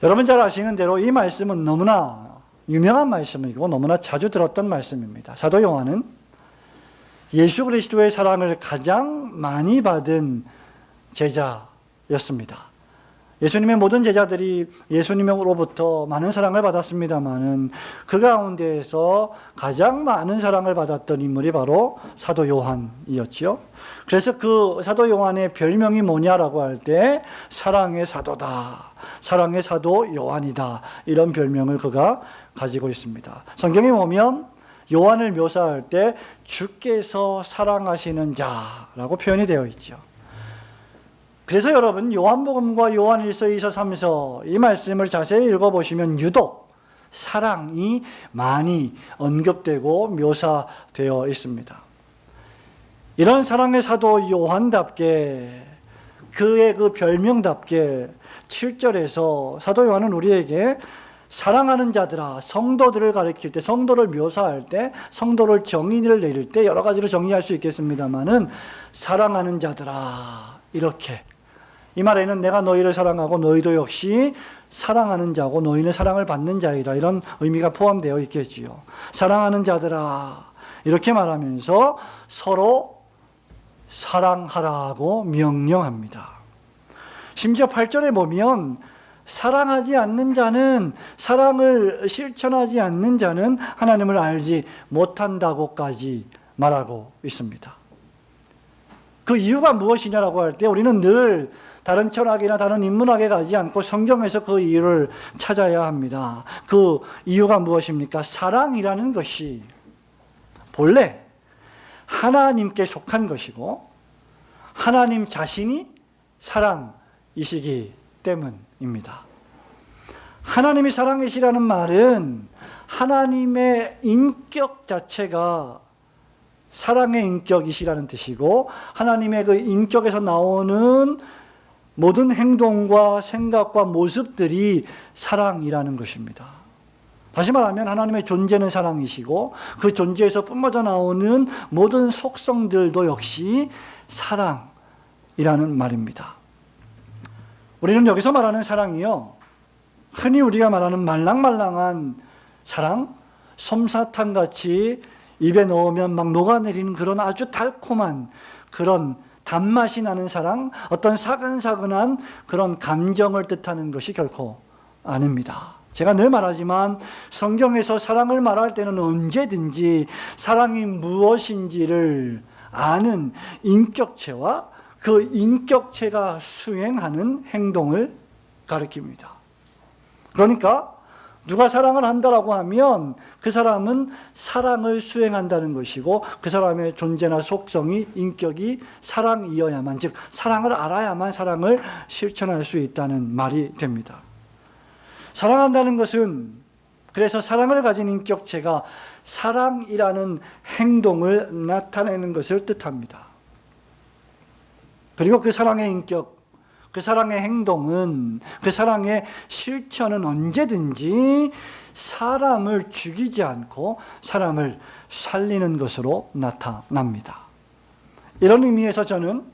여러분 잘 아시는 대로 이 말씀은 너무나 유명한 말씀이고 너무나 자주 들었던 말씀입니다. 사도 요한은 예수 그리스도의 사랑을 가장 많이 받은 제자였습니다. 예수님의 모든 제자들이 예수님으로부터 많은 사랑을 받았습니다마는 그 가운데에서 가장 많은 사랑을 받았던 인물이 바로 사도 요한이었지요. 그래서 그 사도 요한의 별명이 뭐냐라고 할 때 사랑의 사도다, 사랑의 사도 요한이다, 이런 별명을 그가 가지고 있습니다. 성경에 보면 요한을 묘사할 때 주께서 사랑하시는 자라고 표현이 되어 있죠. 그래서 여러분 요한복음과 요한일서, 2서, 3서 이 말씀을 자세히 읽어보시면 유독 사랑이 많이 언급되고 묘사되어 있습니다. 이런 사랑의 사도 요한답게, 그의 그 별명답게 7절에서 사도 요한은 우리에게 사랑하는 자들아, 성도들을 가리킬 때, 성도를 묘사할 때, 성도를 정의를 내릴 때 여러 가지로 정의할 수 있겠습니다만은 사랑하는 자들아, 이렇게, 이 말에는 내가 너희를 사랑하고 너희도 역시 사랑하는 자고 너희는 사랑을 받는 자이다, 이런 의미가 포함되어 있겠지요. 사랑하는 자들아, 이렇게 말하면서 서로 사랑하라고 명령합니다. 심지어 8절에 보면 사랑하지 않는 자는, 사랑을 실천하지 않는 자는 하나님을 알지 못한다고까지 말하고 있습니다. 그 이유가 무엇이냐라고 할 때 우리는 늘 다른 철학이나 다른 인문학에 가지 않고 성경에서 그 이유를 찾아야 합니다. 그 이유가 무엇입니까? 사랑이라는 것이 본래 하나님께 속한 것이고 하나님 자신이 사랑이시기 때문입니다. 하나님이 사랑이시라는 말은 하나님의 인격 자체가 사랑의 인격이시라는 뜻이고, 하나님의 그 인격에서 나오는 모든 행동과 생각과 모습들이 사랑이라는 것입니다. 다시 말하면 하나님의 존재는 사랑이시고 그 존재에서 뿜어져 나오는 모든 속성들도 역시 사랑이라는 말입니다. 우리는 여기서 말하는 사랑이요, 흔히 우리가 말하는 말랑말랑한 사랑, 솜사탕같이 입에 넣으면 막 녹아내리는 그런 아주 달콤한 그런 단맛이 나는 사랑, 어떤 사근사근한 그런 감정을 뜻하는 것이 결코 아닙니다. 제가 늘 말하지만 성경에서 사랑을 말할 때는 언제든지 사랑이 무엇인지를 아는 인격체와 그 인격체가 수행하는 행동을 가리킵니다. 그러니까 누가 사랑을 한다라고 하면 그 사람은 사랑을 수행한다는 것이고 그 사람의 존재나 속성이, 인격이 사랑이어야만, 즉 사랑을 알아야만 사랑을 실천할 수 있다는 말이 됩니다. 사랑한다는 것은, 그래서 사랑을 가진 인격체가 사랑이라는 행동을 나타내는 것을 뜻합니다. 그리고 그 사랑의 인격, 그 사랑의 행동은, 그 사랑의 실천은 언제든지 사람을 죽이지 않고 사람을 살리는 것으로 나타납니다. 이런 의미에서 저는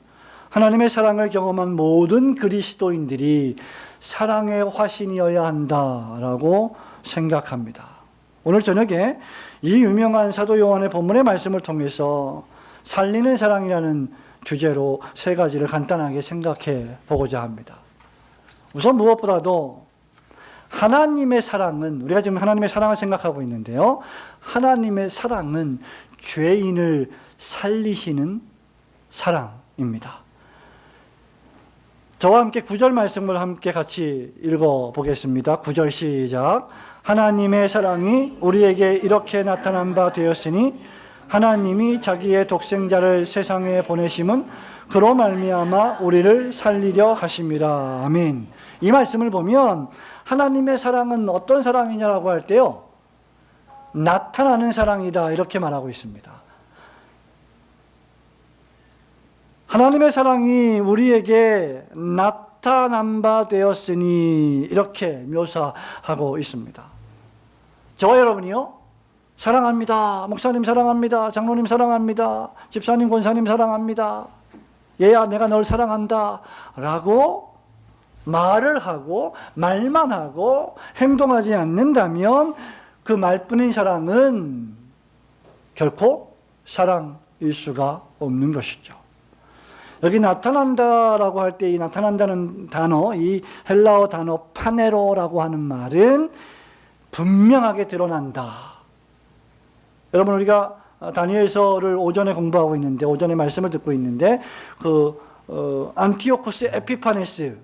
하나님의 사랑을 경험한 모든 그리스도인들이 사랑의 화신이어야 한다라고 생각합니다. 오늘 저녁에 이 유명한 사도 요한의 본문의 말씀을 통해서 살리는 사랑이라는 주제로 세 가지를 간단하게 생각해 보고자 합니다. 우선 무엇보다도 하나님의 사랑은, 우리가 지금 하나님의 사랑을 생각하고 있는데요, 하나님의 사랑은 죄인을 살리시는 사랑입니다. 저와 함께 9절 말씀을 함께 같이 읽어보겠습니다. 9절 시작. 하나님의 사랑이 우리에게 이렇게 나타난 바 되었으니 하나님이 자기의 독생자를 세상에 보내심은 그로 말미암아 우리를 살리려 하심이라. 아멘. 이 말씀을 보면 하나님의 사랑은 어떤 사랑이냐라고 할 때요, 나타나는 사랑이다, 이렇게 말하고 있습니다. 하나님의 사랑이 우리에게 나타난 바 되었으니 이렇게 묘사하고 있습니다. 저와 여러분이요, 사랑합니다. 목사님 사랑합니다. 장로님 사랑합니다. 집사님, 권사님 사랑합니다. 얘야 내가 널 사랑한다 라고 말을 하고 말만 하고 행동하지 않는다면 그 말뿐인 사랑은 결코 사랑일 수가 없는 것이죠. 여기 나타난다라고 할 때 이 나타난다는 단어, 이 헬라어 단어 파네로라고 하는 말은 분명하게 드러난다. 여러분, 우리가 다니엘서를 오전에 공부하고 있는데, 오전에 말씀을 듣고 있는데, 안티오코스 에피파네스,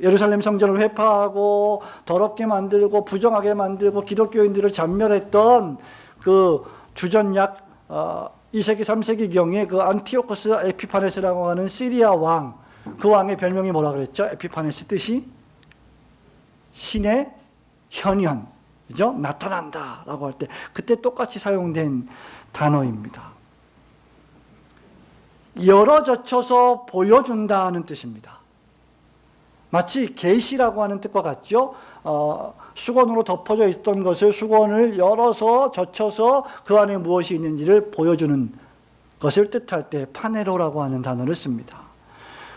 예루살렘 성전을 회파하고 더럽게 만들고 부정하게 만들고 기독교인들을 잔멸했던 그 주전 약 2세기 3세기경에 그 안티오코스 에피파네스라고 하는 시리아 왕, 그 왕의 별명이 뭐라 그랬죠? 에피파네스 뜻이 신의 현현, 그죠? 나타난다라고 할 때 그때 똑같이 사용된 단어입니다. 열어젖혀서 보여준다는 뜻입니다. 마치 계시라고 하는 뜻과 같죠. 수건으로 덮어져 있던 것을 수건을 열어서 젖혀서 그 안에 무엇이 있는지를 보여주는 것을 뜻할 때 파네로라고 하는 단어를 씁니다.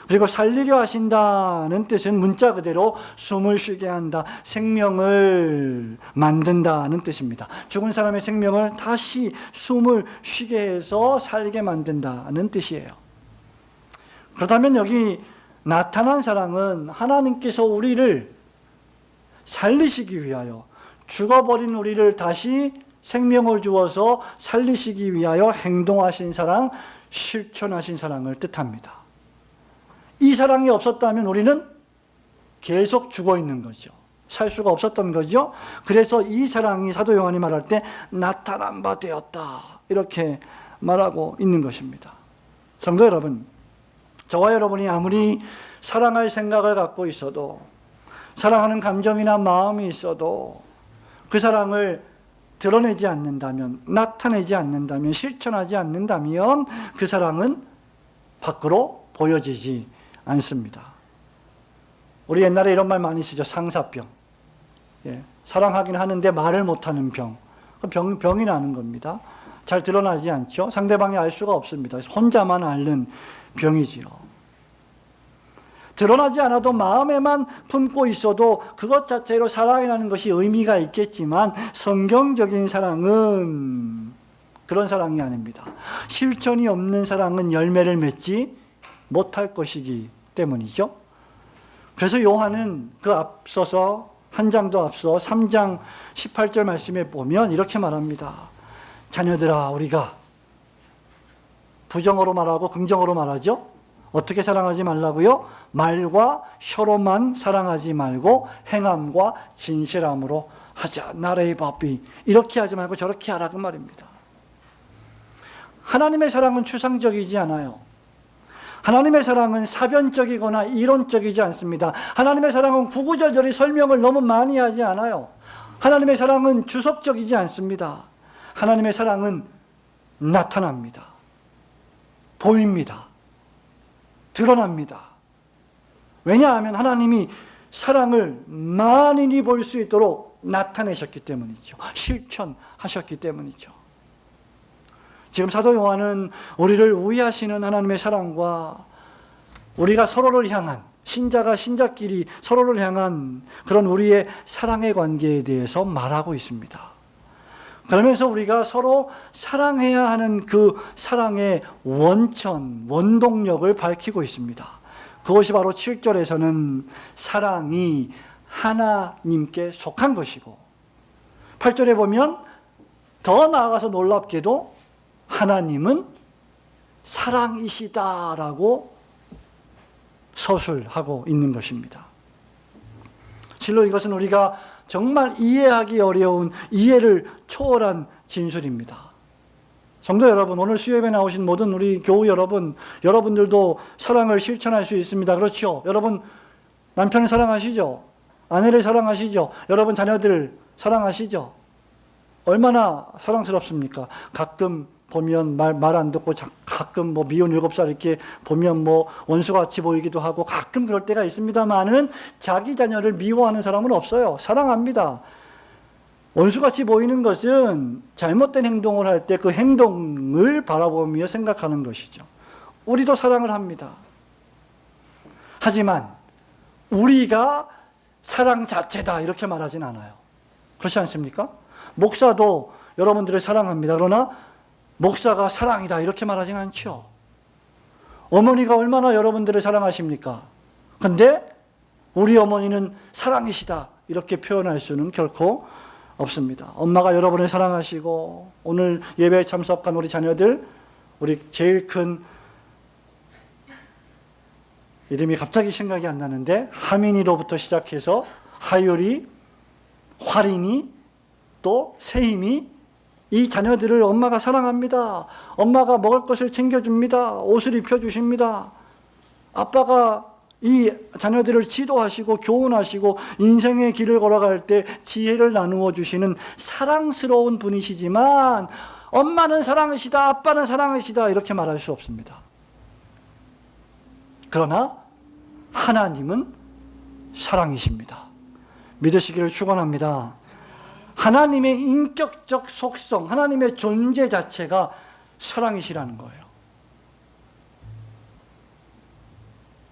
그리고 살리려 하신다는 뜻은 문자 그대로 숨을 쉬게 한다, 생명을 만든다는 뜻입니다. 죽은 사람의 생명을 다시 숨을 쉬게 해서 살게 만든다는 뜻이에요. 그렇다면 여기 나타난 사랑은 하나님께서 우리를 살리시기 위하여, 죽어버린 우리를 다시 생명을 주어서 살리시기 위하여 행동하신 사랑, 실천하신 사랑을 뜻합니다. 이 사랑이 없었다면 우리는 계속 죽어 있는 거죠. 살 수가 없었던 거죠. 그래서 이 사랑이 사도 요한이 말할 때 나타난 바 되었다, 이렇게 말하고 있는 것입니다. 성도 여러분, 저와 여러분이 아무리 사랑할 생각을 갖고 있어도, 사랑하는 감정이나 마음이 있어도 그 사랑을 드러내지 않는다면, 나타내지 않는다면, 실천하지 않는다면 그 사랑은 밖으로 보여지지 않습니다. 우리 옛날에 이런 말 많이 쓰죠. 상사병. 사랑하긴 하는데 말을 못하는 병. 병이 나는 겁니다. 잘 드러나지 않죠. 상대방이 알 수가 없습니다. 혼자만 앓는 병이지요. 드러나지 않아도 마음에만 품고 있어도 그것 자체로 사랑이라는 것이 의미가 있겠지만 성경적인 사랑은 그런 사랑이 아닙니다. 실천이 없는 사랑은 열매를 맺지 못할 것이기 때문이죠. 그래서 요한은 그 앞서서 한 장도 앞서 3장 18절 말씀에 보면 이렇게 말합니다. 자녀들아, 우리가 부정어로 말하고 긍정어로 말하죠. 어떻게 사랑하지 말라고요? 말과 혀로만 사랑하지 말고 행함과 진실함으로 하자. 나라의 법이 이렇게 하지 말고 저렇게 하라, 그 말입니다. 하나님의 사랑은 추상적이지 않아요. 하나님의 사랑은 사변적이거나 이론적이지 않습니다. 하나님의 사랑은 구구절절히 설명을 너무 많이 하지 않아요. 하나님의 사랑은 주석적이지 않습니다. 하나님의 사랑은 나타납니다. 보입니다. 드러납니다. 왜냐하면 하나님이 사랑을 만인이 볼 수 있도록 나타내셨기 때문이죠. 실천하셨기 때문이죠. 지금 사도 요한은 우리를 우애하시는 하나님의 사랑과 우리가 서로를 향한, 신자가 신자끼리 서로를 향한 그런 우리의 사랑의 관계에 대해서 말하고 있습니다. 그러면서 우리가 서로 사랑해야 하는 그 사랑의 원천, 원동력을 밝히고 있습니다. 그것이 바로 7절에서는 사랑이 하나님께 속한 것이고, 8절에 보면 더 나아가서 놀랍게도 하나님은 사랑이시다라고 서술하고 있는 것입니다. 실로 이것은 우리가 정말 이해하기 어려운, 이해를 초월한 진술입니다. 성도 여러분, 오늘 수요예배 나오신 모든 우리 교우 여러분, 여러분들도 사랑을 실천할 수 있습니다. 그렇죠? 여러분 남편을 사랑하시죠? 아내를 사랑하시죠? 여러분 자녀들 사랑하시죠? 얼마나 사랑스럽습니까? 가끔 보면 말 안 듣고 가끔 뭐 미혼 7살 이렇게 보면 뭐 원수같이 보이기도 하고 가끔 그럴 때가 있습니다만은 자기 자녀를 미워하는 사람은 없어요. 사랑합니다. 원수같이 보이는 것은 잘못된 행동을 할 때 그 행동을 바라보며 생각하는 것이죠. 우리도 사랑을 합니다. 하지만 우리가 사랑 자체다 이렇게 말하진 않아요. 그렇지 않습니까? 목사도 여러분들을 사랑합니다. 그러나 목사가 사랑이다 이렇게 말하진 않죠. 어머니가 얼마나 여러분들을 사랑하십니까? 근데 우리 어머니는 사랑이시다 이렇게 표현할 수는 결코 없습니다. 엄마가 여러분을 사랑하시고, 오늘 예배에 참석한 우리 자녀들, 우리 제일 큰 이름이 갑자기 생각이 안 나는데, 하민이로부터 시작해서 하율이, 활인이, 또 세임이, 이 자녀들을 엄마가 사랑합니다. 엄마가 먹을 것을 챙겨줍니다. 옷을 입혀주십니다. 아빠가 이 자녀들을 지도하시고 교훈하시고 인생의 길을 걸어갈 때 지혜를 나누어 주시는 사랑스러운 분이시지만, 엄마는 사랑이시다, 아빠는 사랑이시다 이렇게 말할 수 없습니다. 그러나 하나님은 사랑이십니다. 믿으시기를 축원합니다. 하나님의 인격적 속성, 하나님의 존재 자체가 사랑이시라는 거예요.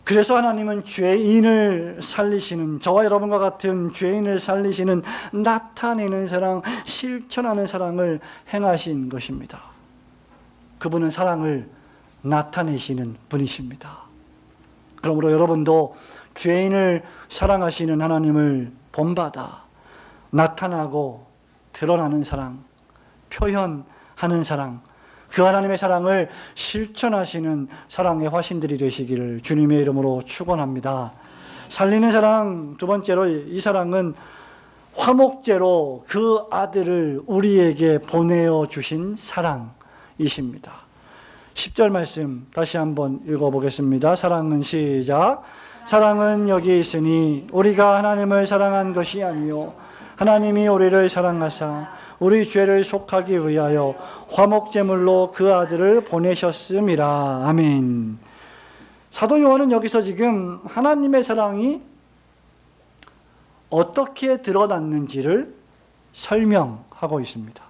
그래서 하나님은 죄인을 살리시는, 저와 여러분과 같은 죄인을 살리시는, 나타내는 사랑, 실천하는 사랑을 행하신 것입니다. 그분은 사랑을 나타내시는 분이십니다. 그러므로 여러분도 죄인을 사랑하시는 하나님을 본받아 나타나고 드러나는 사랑, 표현하는 사랑, 그 하나님의 사랑을 실천하시는 사랑의 화신들이 되시기를 주님의 이름으로 축원합니다. 살리는 사랑, 두 번째로 이 사랑은 화목제로 그 아들을 우리에게 보내어 주신 사랑이십니다. 10절 말씀 다시 한번 읽어보겠습니다. 사랑은 시작. 사랑은 여기 있으니 우리가 하나님을 사랑한 것이 아니요 하나님이 우리를 사랑하사 우리 죄를 속하기 위하여 화목제물로 그 아들을 보내셨음이라. 아멘. 사도 요한은 여기서 지금 하나님의 사랑이 어떻게 드러났는지를 설명하고 있습니다.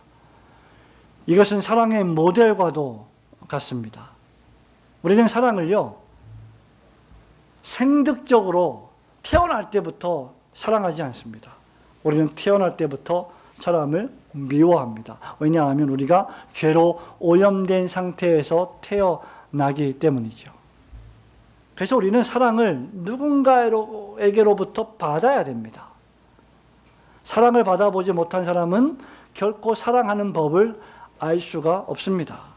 이것은 사랑의 모델과도 같습니다. 우리는 사랑을요, 생득적으로 태어날 때부터 사랑하지 않습니다. 우리는 태어날 때부터 사람을 미워합니다. 왜냐하면 우리가 죄로 오염된 상태에서 태어나기 때문이죠. 그래서 우리는 사랑을 누군가에게로부터 받아야 됩니다. 사랑을 받아보지 못한 사람은 결코 사랑하는 법을 알 수가 없습니다.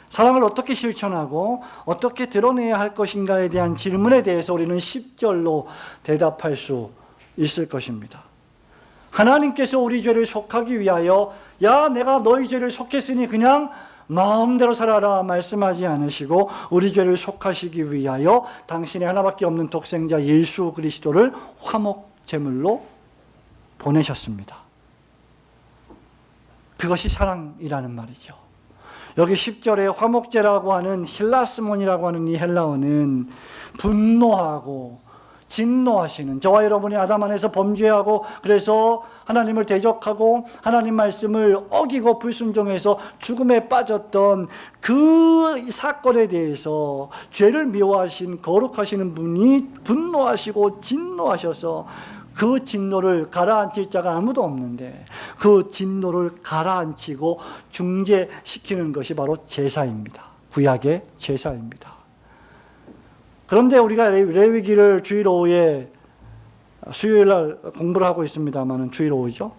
사랑을 어떻게 실천하고 어떻게 드러내야 할 것인가에 대한 질문에 대해서 우리는 10절로 대답할 수 있을 것입니다. 하나님께서 우리 죄를 속하기 위하여, 야 내가 너희 죄를 속했으니 그냥 마음대로 살아라 말씀하지 않으시고, 우리 죄를 속하시기 위하여 당신의 하나밖에 없는 독생자 예수 그리스도를 화목제물로 보내셨습니다. 그것이 사랑이라는 말이죠. 여기 10절에 화목제라고 하는 힐라스몬이라고 하는 이 헬라어는 분노하고 진노하시는, 저와 여러분이 아담 안에서 범죄하고 그래서 하나님을 대적하고 하나님 말씀을 어기고 불순종해서 죽음에 빠졌던 그 사건에 대해서 죄를 미워하신 거룩하시는 분이 분노하시고 진노하셔서 그 진노를 가라앉힐 자가 아무도 없는데 그 진노를 가라앉히고 중재시키는 것이 바로 제사입니다. 구약의 제사입니다. 그런데 우리가 레위기를 주일 오후에 수요일날 공부를 하고 있습니다만은, 주일 오후죠.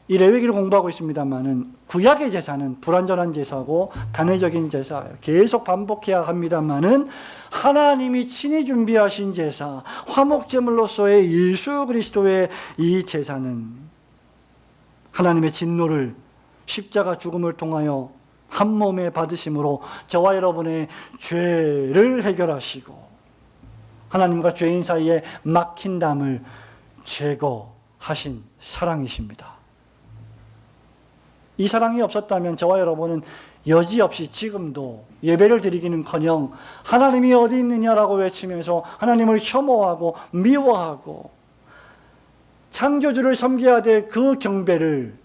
이 레위기를 공부하고 있습니다만은 구약의 제사는 불완전한 제사고 단회적인 제사예요. 계속 반복해야 합니다만은 하나님이 친히 준비하신 제사, 화목제물로서의 예수 그리스도의 이 제사는 하나님의 진노를 십자가 죽음을 통하여 한 몸에 받으심으로 저와 여러분의 죄를 해결하시고 하나님과 죄인 사이에 막힌 담을 제거하신 사랑이십니다. 이 사랑이 없었다면 저와 여러분은 여지없이 지금도 예배를 드리기는커녕 하나님이 어디 있느냐라고 외치면서 하나님을 혐오하고 미워하고 창조주를 섬겨야 될 그 경배를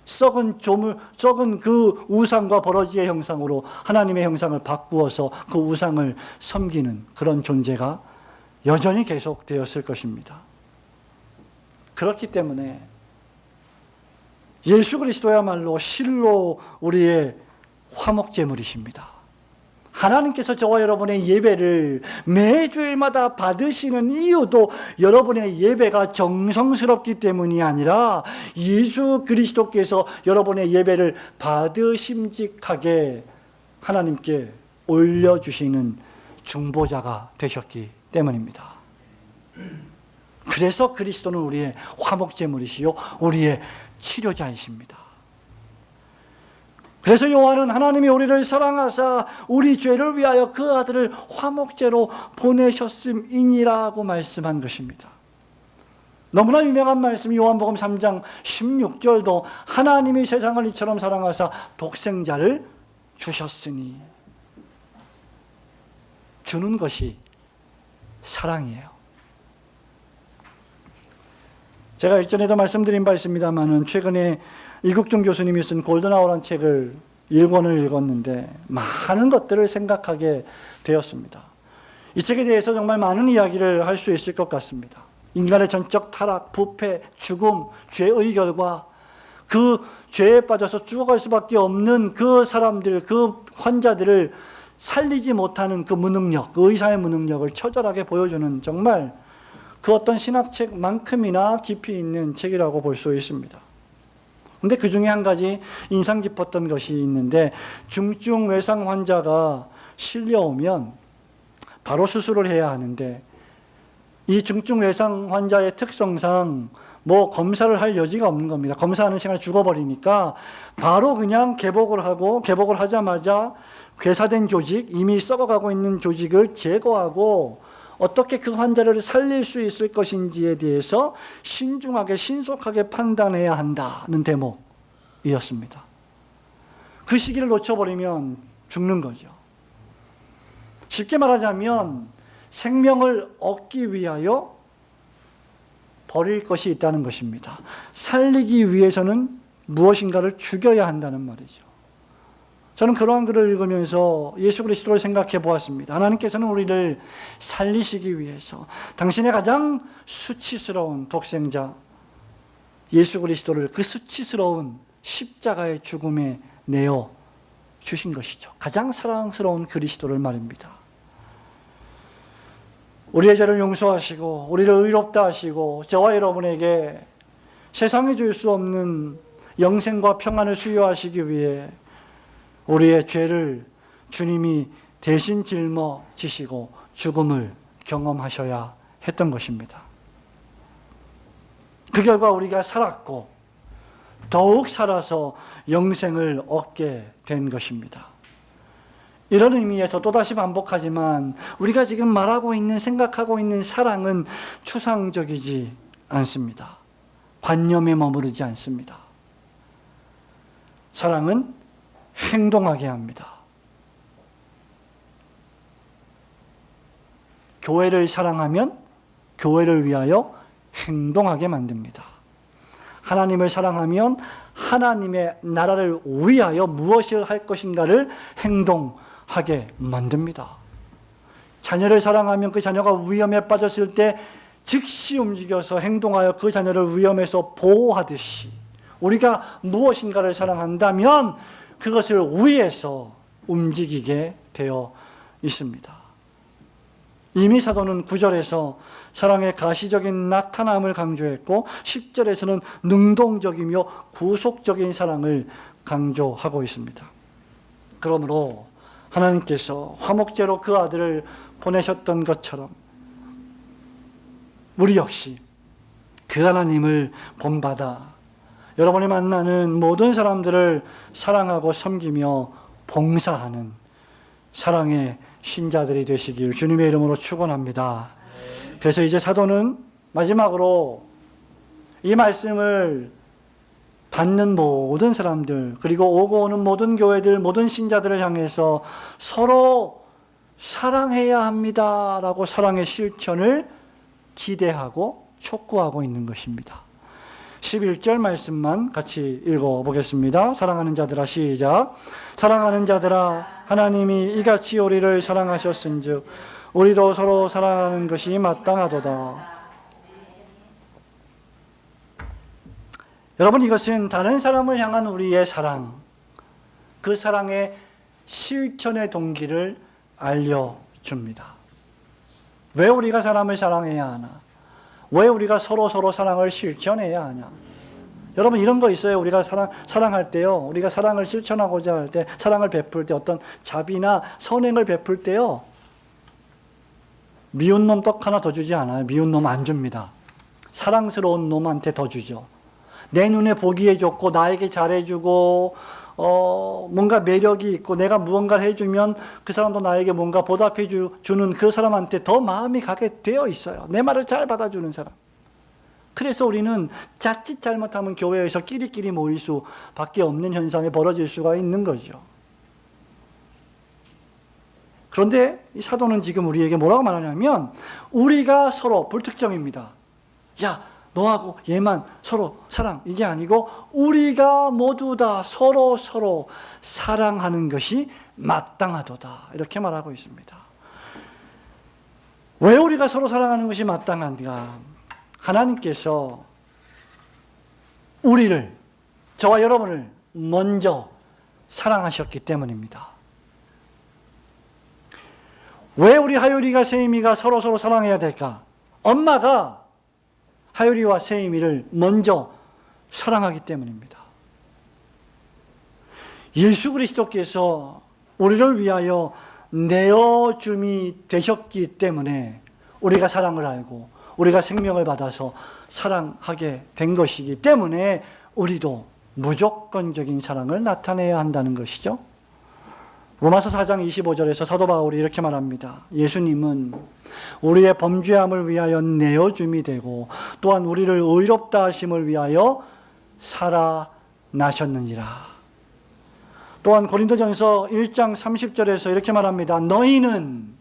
썩은 조물, 썩은 그 우상과 버러지의 형상으로 하나님의 형상을 바꾸어서 그 우상을 섬기는 그런 존재가 여전히 계속되었을 것입니다. 그렇기 때문에 예수 그리스도야말로 실로 우리의 화목제물이십니다. 하나님께서 저와 여러분의 예배를 매주일마다 받으시는 이유도 여러분의 예배가 정성스럽기 때문이 아니라 예수 그리스도께서 여러분의 예배를 받으심직하게 하나님께 올려주시는 중보자가 되셨기 때문입니다. 그래서 그리스도는 우리의 화목제물이시요 우리의 치료자이십니다. 그래서 요한은 하나님이 우리를 사랑하사 우리 죄를 위하여 그 아들을 화목제로 보내셨음이니라고 말씀한 것입니다. 너무나 유명한 말씀 요한복음 3장 16절도 하나님이 세상을 이처럼 사랑하사 독생자를 주셨으니, 주는 것이 사랑이에요. 제가 일전에도 말씀드린 바 있습니다만은 최근에 이국종 교수님이 쓴 골든아워라는 책을 1권을 읽었는데 많은 것들을 생각하게 되었습니다. 이 책에 대해서 정말 많은 이야기를 할 수 있을 것 같습니다. 인간의 전적 타락, 부패, 죽음, 죄의 결과, 그 죄에 빠져서 죽어갈 수밖에 없는 그 사람들, 그 환자들을 살리지 못하는 그 무능력, 그 의사의 무능력을 처절하게 보여주는 정말 그 어떤 신학책만큼이나 깊이 있는 책이라고 볼 수 있습니다. 근데 그 중에 한 가지 인상 깊었던 것이 있는데, 중증 외상 환자가 실려오면 바로 수술을 해야 하는데, 이 중증 외상 환자의 특성상 뭐 검사를 할 여지가 없는 겁니다. 검사하는 시간에 죽어버리니까 바로 그냥 개복을 하고, 개복을 하자마자 괴사된 조직, 이미 썩어가고 있는 조직을 제거하고 어떻게 그 환자를 살릴 수 있을 것인지에 대해서 신중하게 신속하게 판단해야 한다는 대목이었습니다. 그 시기를 놓쳐버리면 죽는 거죠. 쉽게 말하자면 생명을 얻기 위하여 버릴 것이 있다는 것입니다. 살리기 위해서는 무엇인가를 죽여야 한다는 말이죠. 저는 그러한 글을 읽으면서 예수 그리스도를 생각해 보았습니다. 하나님께서는 우리를 살리시기 위해서 당신의 가장 수치스러운 독생자 예수 그리스도를 그 수치스러운 십자가의 죽음에 내어 주신 것이죠. 가장 사랑스러운 그리스도를 말입니다. 우리의 죄를 용서하시고 우리를 의롭다 하시고 저와 여러분에게 세상이 줄 수 없는 영생과 평안을 수여하시기 위해 우리의 죄를 주님이 대신 짊어지시고 죽음을 경험하셔야 했던 것입니다. 그 결과 우리가 살았고 더욱 살아서 영생을 얻게 된 것입니다. 이런 의미에서 또다시 반복하지만 우리가 지금 말하고 있는, 생각하고 있는 사랑은 추상적이지 않습니다. 관념에 머무르지 않습니다. 사랑은 행동하게 합니다. 교회를 사랑하면 교회를 위하여 행동하게 만듭니다. 하나님을 사랑하면 하나님의 나라를 위하여 무엇을 할 것인가를 행동하게 만듭니다. 자녀를 사랑하면 그 자녀가 위험에 빠졌을 때 즉시 움직여서 행동하여 그 자녀를 위험에서 보호하듯이 우리가 무엇인가를 사랑한다면 그것을 위해서 움직이게 되어 있습니다. 이미 사도는 9절에서 사랑의 가시적인 나타남을 강조했고 10절에서는 능동적이며 구속적인 사랑을 강조하고 있습니다. 그러므로 하나님께서 화목제로 그 아들을 보내셨던 것처럼 우리 역시 그 하나님을 본받아 여러분이 만나는 모든 사람들을 사랑하고 섬기며 봉사하는 사랑의 신자들이 되시길 주님의 이름으로 축원합니다. 그래서 이제 사도는 마지막으로 이 말씀을 받는 모든 사람들, 그리고 오고 오는 모든 교회들, 모든 신자들을 향해서 서로 사랑해야 합니다라고 사랑의 실천을 기대하고 촉구하고 있는 것입니다. 11절 말씀만 같이 읽어보겠습니다. 사랑하는 자들아, 시작. 사랑하는 자들아, 하나님이 이같이 우리를 사랑하셨은즉 우리도 서로 사랑하는 것이 마땅하도다. 여러분, 이것은 다른 사람을 향한 우리의 사랑, 그 사랑의 실천의 동기를 알려줍니다. 왜 우리가 사람을 사랑해야 하나? 왜 우리가 서로 사랑을 실천해야 하냐? 여러분, 이런 거 있어요. 우리가 사랑할 때요, 우리가 사랑을 실천하고자 할 때, 사랑을 베풀 때, 어떤 자비나 선행을 베풀 때요, 미운 놈 떡 하나 더 주지 않아요. 미운 놈 안 줍니다. 사랑스러운 놈한테 더 주죠. 내 눈에 보기에 좋고 나에게 잘해주고 뭔가 매력이 있고 내가 무언가를 해주면 그 사람도 나에게 뭔가 보답해 주는 그 사람한테 더 마음이 가게 되어 있어요. 내 말을 잘 받아주는 사람. 그래서 우리는 자칫 잘못하면 교회에서 끼리끼리 모일 수밖에 없는 현상이 벌어질 수가 있는 거죠. 그런데 이 사도는 지금 우리에게 뭐라고 말하냐면, 우리가 서로 불특정입니다. 야, 너하고 얘만 서로 사랑, 이게 아니고 우리가 모두 다 서로 사랑하는 것이 마땅하도다, 이렇게 말하고 있습니다. 왜 우리가 서로 사랑하는 것이 마땅한가? 하나님께서 우리를, 저와 여러분을 먼저 사랑하셨기 때문입니다. 왜 우리 하율이가 세임이가 서로 사랑해야 될까? 엄마가 하율이와 세임이를 먼저 사랑하기 때문입니다. 예수 그리스도께서 우리를 위하여 내어줌이 되셨기 때문에 우리가 사랑을 알고 우리가 생명을 받아서 사랑하게 된 것이기 때문에 우리도 무조건적인 사랑을 나타내야 한다는 것이죠. 로마서 4장 25절에서 사도 바울이 이렇게 말합니다. 예수님은 우리의 범죄함을 위하여 내어줌이 되고 또한 우리를 의롭다 하심을 위하여 살아나셨느니라. 또한 고린도전서 1장 30절에서 이렇게 말합니다. 너희는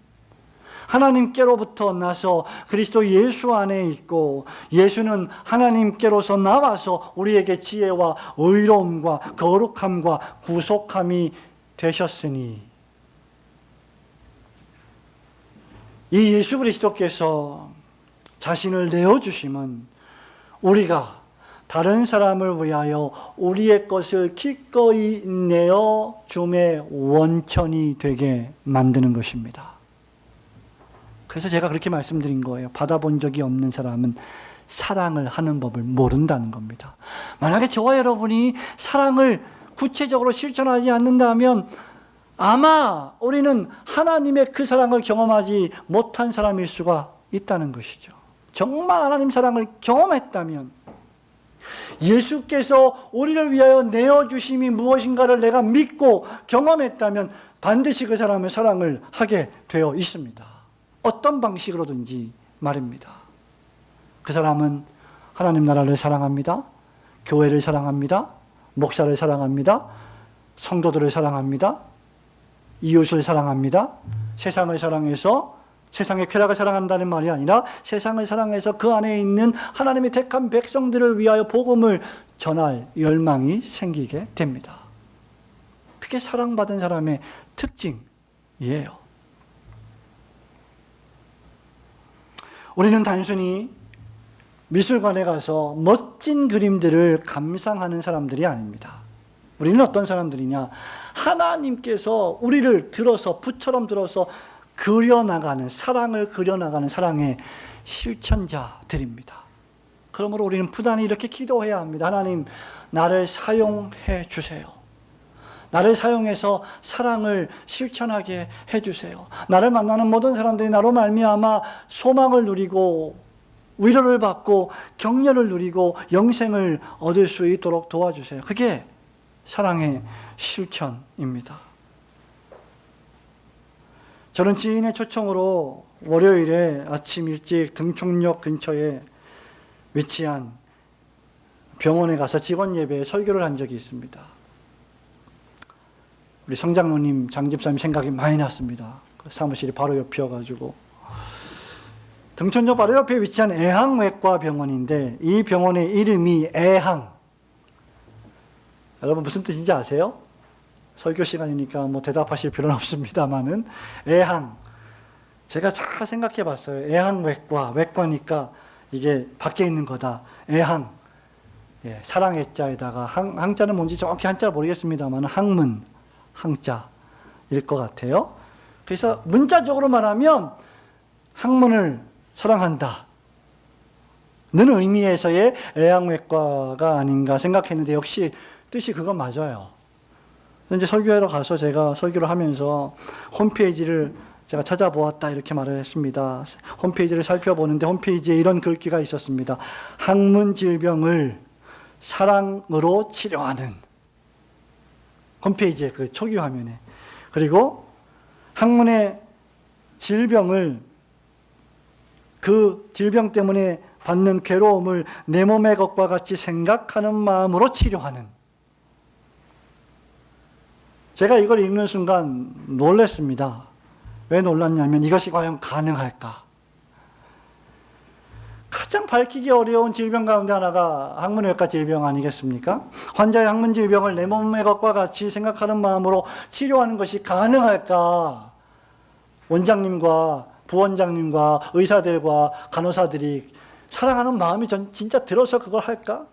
하나님께로부터 나서 그리스도 예수 안에 있고 예수는 하나님께로서 나와서 우리에게 지혜와 의로움과 거룩함과 구속함이 되셨으니, 이 예수 그리스도께서 자신을 내어주심은 우리가 다른 사람을 위하여 우리의 것을 기꺼이 내어줌의 원천이 되게 만드는 것입니다. 그래서 제가 그렇게 말씀드린 거예요. 받아본 적이 없는 사람은 사랑을 하는 법을 모른다는 겁니다. 만약에 저와 여러분이 사랑을 구체적으로 실천하지 않는다면 아마 우리는 하나님의 그 사랑을 경험하지 못한 사람일 수가 있다는 것이죠. 정말 하나님 사랑을 경험했다면, 예수께서 우리를 위하여 내어주심이 무엇인가를 내가 믿고 경험했다면 반드시 그 사람의 사랑을 하게 되어 있습니다. 어떤 방식으로든지 말입니다. 그 사람은 하나님 나라를 사랑합니다. 교회를 사랑합니다. 목사를 사랑합니다. 성도들을 사랑합니다. 이웃을 사랑합니다. 세상을 사랑해서 세상의 쾌락을 사랑한다는 말이 아니라 세상을 사랑해서 그 안에 있는 하나님의 택한 백성들을 위하여 복음을 전할 열망이 생기게 됩니다. 그게 사랑받은 사람의 특징이에요. 우리는 단순히 미술관에 가서 멋진 그림들을 감상하는 사람들이 아닙니다. 우리는 어떤 사람들이냐? 하나님께서 우리를 들어서, 붓처럼 들어서 그려나가는, 사랑을 그려나가는 사랑의 실천자들입니다. 그러므로 우리는 부단히 이렇게 기도해야 합니다. 하나님, 나를 사용해 주세요. 나를 사용해서 사랑을 실천하게 해주세요. 나를 만나는 모든 사람들이 나로 말미암아 소망을 누리고 위로를 받고 격려를 누리고 영생을 얻을 수 있도록 도와주세요. 그게 사랑의 실천입니다. 저는 지인의 초청으로 월요일에 아침 일찍 등촌역 근처에 위치한 병원에 가서 직원 예배에 설교를 한 적이 있습니다. 우리 성장로님, 장집사님 생각이 많이 났습니다. 그 사무실이 바로 옆이어가지고 등촌역 바로 옆에 위치한 애항외과 병원인데 이 병원의 이름이 애항. 여러분 무슨 뜻인지 아세요? 설교 시간이니까 뭐 대답하실 필요는 없습니다만은 애항. 제가 잘 생각해 봤어요. 애항외과, 외과니까 이게 밖에 있는 거다. 애항. 예, 사랑의 자에다가 항자는 뭔지 정확히 한자 모르겠습니다만 항문, 항자일 것 같아요. 그래서 문자적으로 말하면 학문을 사랑한다 는 의미에서의 애양외과가 아닌가 생각했는데 역시 뜻이 그건 맞아요. 이제 설교하러 가서 제가 설교를 하면서 홈페이지를 제가 찾아보았다 이렇게 말을 했습니다. 홈페이지를 살펴보는데 홈페이지에 이런 글귀가 있었습니다. 학문 질병을 사랑으로 치료하는, 홈페이지의 그 초기 화면에. 그리고 학문의 질병을, 그 질병 때문에 받는 괴로움을 내 몸의 것과 같이 생각하는 마음으로 치료하는. 제가 이걸 읽는 순간 놀랐습니다. 왜 놀랐냐면 이것이 과연 가능할까? 가장 밝히기 어려운 질병 가운데 하나가 항문외과 질병 아니겠습니까? 환자의 항문 질병을 내 몸의 것과 같이 생각하는 마음으로 치료하는 것이 가능할까? 원장님과 부원장님과 의사들과 간호사들이 사랑하는 마음이 진짜 들어서 그걸 할까?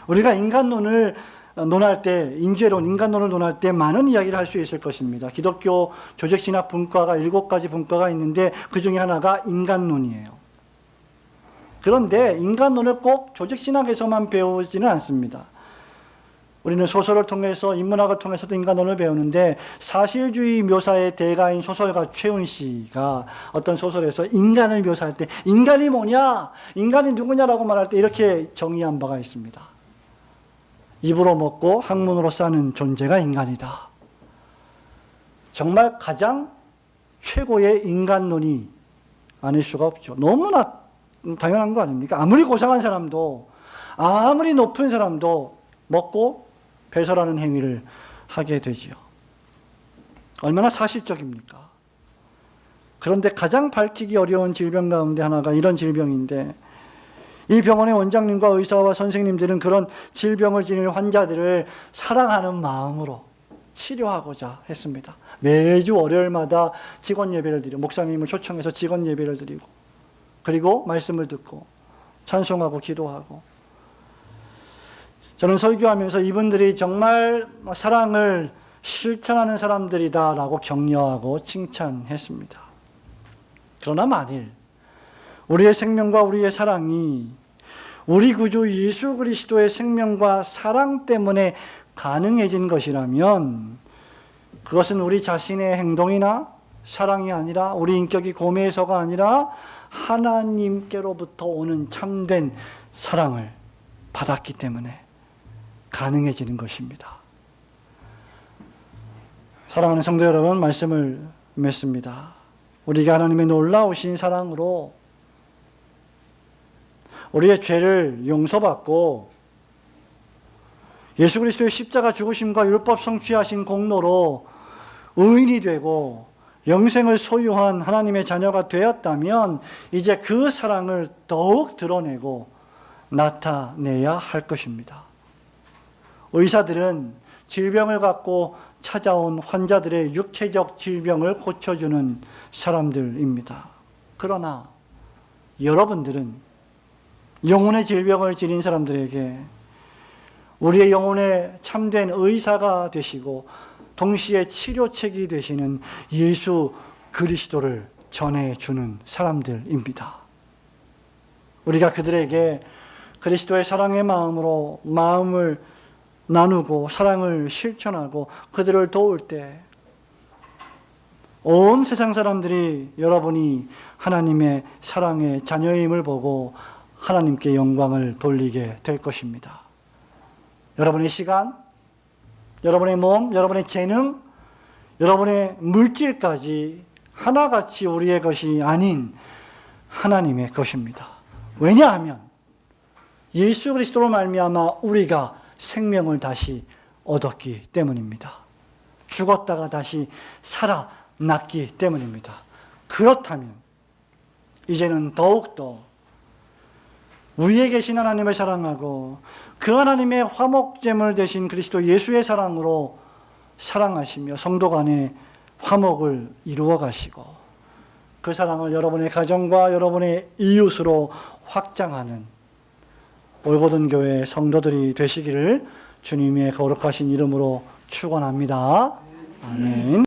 우리가 인간론을 논할 때, 인죄론, 인간론을 논할 때 많은 이야기를 할 수 있을 것입니다. 기독교 조직신학 분과가 7가지 분과가 있는데 그 중에 하나가 인간론이에요. 그런데 인간론을 꼭 조직신학에서만 배우지는 않습니다. 우리는 소설을 통해서, 인문학을 통해서도 인간론을 배우는데 사실주의 묘사의 대가인 소설가 최훈씨가 어떤 소설에서 인간을 묘사할 때 인간이 뭐냐? 인간이 누구냐라고 말할 때 이렇게 정의한 바가 있습니다. 입으로 먹고 학문으로 사는 존재가 인간이다. 정말 가장 최고의 인간론이 아닐 수가 없죠. 너무나 당연한 거 아닙니까? 아무리 고상한 사람도, 아무리 높은 사람도 먹고 배설하는 행위를 하게 되지요. 얼마나 사실적입니까? 그런데 가장 밝히기 어려운 질병 가운데 하나가 이런 질병인데, 이 병원의 원장님과 의사와 선생님들은 그런 질병을 지닌 환자들을 사랑하는 마음으로 치료하고자 했습니다. 매주 월요일마다 직원 예배를 드리고, 목사님을 초청해서 직원 예배를 드리고, 그리고 말씀을 듣고 찬송하고 기도하고. 저는 설교하면서 이분들이 정말 사랑을 실천하는 사람들이다라고 격려하고 칭찬했습니다. 그러나 만일 우리의 생명과 우리의 사랑이 우리 구주 예수 그리스도의 생명과 사랑 때문에 가능해진 것이라면 그것은 우리 자신의 행동이나 사랑이 아니라, 우리 인격이 고매해서가 아니라 하나님께로부터 오는 참된 사랑을 받았기 때문에 가능해지는 것입니다. 사랑하는 성도 여러분, 말씀을 맺습니다. 우리가 하나님의 놀라우신 사랑으로 우리의 죄를 용서받고 예수 그리스도의 십자가 죽으심과 율법 성취하신 공로로 의인이 되고 영생을 소유한 하나님의 자녀가 되었다면 이제 그 사랑을 더욱 드러내고 나타내야 할 것입니다. 의사들은 질병을 갖고 찾아온 환자들의 육체적 질병을 고쳐주는 사람들입니다. 그러나 여러분들은 영혼의 질병을 지닌 사람들에게 우리의 영혼의 참된 의사가 되시고 동시에 치료책이 되시는 예수 그리스도를 전해주는 사람들입니다. 우리가 그들에게 그리스도의 사랑의 마음으로 마음을 나누고 사랑을 실천하고 그들을 도울 때 온 세상 사람들이 여러분이 하나님의 사랑의 자녀임을 보고 하나님께 영광을 돌리게 될 것입니다. 여러분의 시간, 여러분의 몸, 여러분의 재능, 여러분의 물질까지 하나같이 우리의 것이 아닌 하나님의 것입니다. 왜냐하면 예수 그리스도로 말미암아 우리가 생명을 다시 얻었기 때문입니다. 죽었다가 다시 살아났기 때문입니다. 그렇다면 이제는 더욱더 위에 계신 하나님을 사랑하고 그 하나님의 화목제물 되신 그리스도 예수의 사랑으로 사랑하시며 성도 간의 화목을 이루어 가시고 그 사랑을 여러분의 가정과 여러분의 이웃으로 확장하는 올고든 교회 성도들이 되시기를 주님의 거룩하신 이름으로 축원합니다. 아멘.